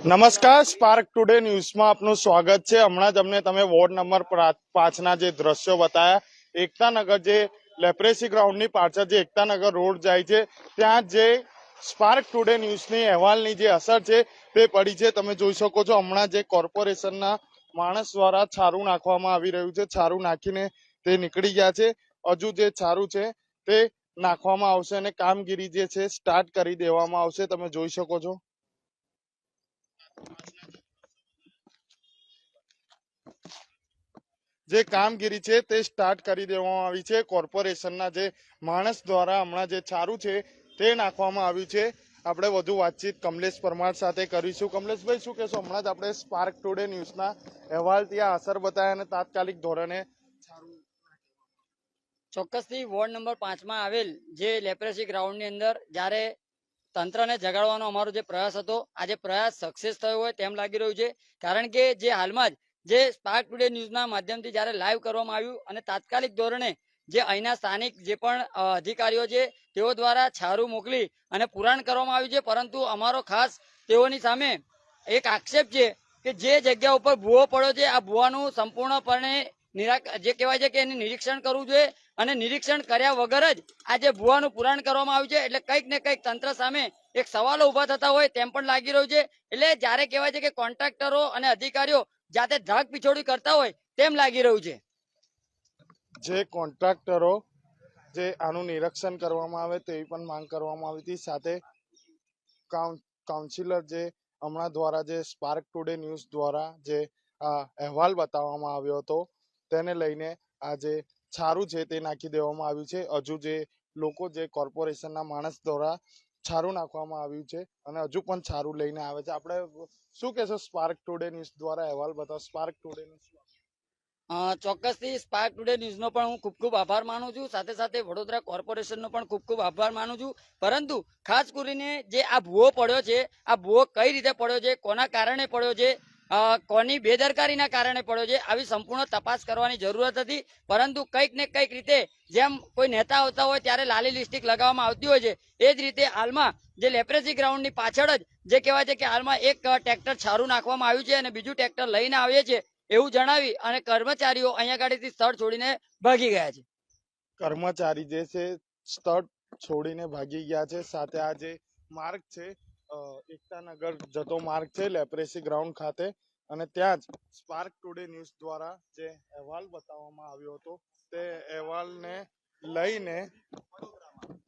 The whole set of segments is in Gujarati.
નમસ્કાર, સ્પાર્ક ટુડે ન્યૂઝમાં આપનું સ્વાગત છે। હમણાં જ અમને તમે વોર્ડ નંબર 5ના જે દ્રશ્યો બતાવ્યા, એકતાનગર જે લેપ્રેસી ગ્રાઉન્ડની પાછળ જે એકતાનગર રોડ જાય છે ત્યાં જે સ્પાર્ક ટુડે ન્યૂઝની અહેવાલની જે અસર છે તે પડી છે। તમે જોઈ શકો છો હમણાં જે કોર્પોરેશનના માણસ દ્વારા છારું નાખવામાં આવી રહ્યું છે, છારું નાખીને તે નીકળી ગયા છે। હજુ જે છારું છે તે નાખવામાં આવશે અને કામગીરી જે છે સ્ટાર્ટ કરી દેવામાં આવશે। તમે જોઈ શકો છો જે કામગીરી છે તે સ્ટાર્ટ કરી દેવામાં આવી છે। કોર્પોરેશનના જે માણસ દ્વારા હમણાં જે છારું છે તે નાખવામાં આવ્યું છે। આપણે વધુ વાતચીત કમલેશ પરમાર સાથે કરીશું। કમલેશભાઈ, શું કહેશો? હમણાં જ આપણે સ્પાર્ક ટુડે ન્યૂઝના અહેવાલ ત્યાં અસર બતાવ્યા અને તાત્કાલિક ધોરણે ચોક્કસથી વોર્ડ નંબર 5માં આવેલ જે લેપ્રેસી ગ્રાઉન્ડની અંદર જ્યારે તંત્રને જગાડવાનો અમારો જે પ્રયાસ હતો, આજે પ્રયાસ સક્સેસ થયો હોય તેમ લાગી રહ્યું છે। કારણ કે જે હાલમાં જ જે સ્પાર્ક ટુડે ન્યૂઝના માધ્યમથી જ્યારે લાઈવ કરવામાં આવ્યું અને તાત્કાલિક ધોરણે જે અહીંના સ્થાનિક જે પણ અધિકારીઓ છે તેઓ દ્વારા છારું મોકલી અને પુરાણ કરવામાં આવ્યું છે। પરંતુ અમારો ખાસ તેઓની સામે એક આક્ષેપ છે કે જે જગ્યા ઉપર ભૂવો પડ્યો છે આ ભૂવાનું સંપૂર્ણપણે જે કહેવાય છે કે એનું નિરીક્ષણ કરવું જોઈએ અને નિરીક્ષણ કર્યા વગર જ આજે ભૂવાનું પુરાણ કરવામાં આવ્યું છે। એટલે કંઈક ને કંઈક તંત્ર સામે એક સવાલો ઉભા થતા હોય તેમ પણ લાગી રહ્યું છે। એટલે જ્યારે કહેવાય છે કે કોન્ટ્રાક્ટરો અને અધિકારીઓ જાતે ધાક પીછોડી કરતા હોય તેમ લાગી રહ્યું છે। જે કોન્ટ્રાક્ટરો જે આનું નિરીક્ષણ કરવામાં આવે તેવી પણ માંગ કરવામાં આવી હતી। સાથે કાઉન્સિલર જે હમણાં દ્વારા જે સ્પાર્ક ટુડે ન્યૂઝ દ્વારા જે અહેવાલ બતાવવામાં આવ્યો હતો તેને લઈને આ જે છારું છે તે નાખી દેવામાં આવ્યું છે। હજુ જે લોકો જે કોર્પોરેશનના માણસ દ્વારા છારું નાખવામાં આવ્યું છે અને હજુ પણ છારું લઈને આવે છે। આપણે શું કહેશો? સ્પાર્ક ટુડે ન્યૂઝ દ્વારા અહેવાલ બતાવો। સ્પાર્ક ટુડે ન્યૂઝ ચોક્કસથી સ્પાર્ક ટુડે ન્યૂઝનો પણ હું ખૂબ ખૂબ આભાર માનું છું। સાથે સાથે વડોદરા કોર્પોરેશનનો પણ ખૂબ ખૂબ આભાર માનું છું। પરંતુ ખાસ કરીને જે આ ભૂવો પડ્યો છે, આ ભૂવો કઈ રીતે પડ્યો છે, કોના કારણે પડ્યો છે, કોની બેદરકારીના કારણે પડ્યો છે, આવી સંપૂર્ણ તપાસ કરવાની જરૂરત હતી। પરંતુ કંઈક ને કંઈક રીતે જેમ કોઈ નેતા આવતા હોય ત્યારે લાલી લિસ્ટિક લગાવવામાં આવતી હોય છે, એ જ રીતે હાલમાં જે લેપ્રેસી ગ્રાઉન્ડની પાછળ જ જે કહેવાય છે કે હાલમાં એક ટ્રેક્ટર છારું નાખવામાં આવ્યું છે અને બીજું ટ્રેક્ટર લઈને આવીએ છીએ એવું જણાવી અને કર્મચારીઓ અહીંયા ગાડીથી સ્થળ છોડીને ભાગી ગયા છે। કર્મચારી જે છે સ્થળ છોડીને ભાગી ગયા છે। સાથે આ જે માર્ગ છે એકતાનગર જતો માર્ગ છે લેપ્રેસી ગ્રાઉન્ડ ખાતે, અને ત્યાં જ સ્પાર્ક ટુડે ન્યૂઝ દ્વારા જે અહેવાલ બતાવવામાં આવ્યો હતો તે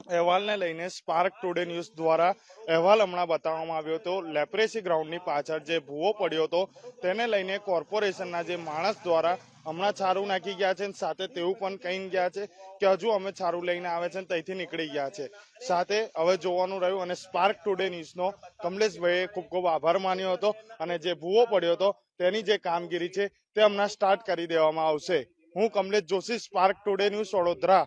અહેવાલને લઈને સ્પાર્ક ટુડે ન્યૂઝ દ્વારા અહેવાલ હમણાં બતાવવામાં આવ્યો હતો। લેપ્રેસી ગ્રાઉન્ડની પાછળ જે ભૂવો પડ્યો હતો તેને લઈને કોર્પોરેશનના જે માણસ દ્વારા હમણાં છારું નાખી ગયા છે। સાથે તેવું પણ કહી ગયા છે કે હજુ અમે છારું લઈને આવે છે ત્યાંથી નીકળી ગયા છે। સાથે હવે જોવાનું રહ્યું અને સ્પાર્ક ટુડે ન્યૂઝનો કમલેશભાઈએ ખૂબ ખૂબ આભાર માન્યો હતો અને જે ભૂવો પડ્યો હતો તેની જે કામગીરી છે તે હમણાં સ્ટાર્ટ કરી દેવામાં આવશે। હું Kamlesh Joshi, spark today news, Vadodara.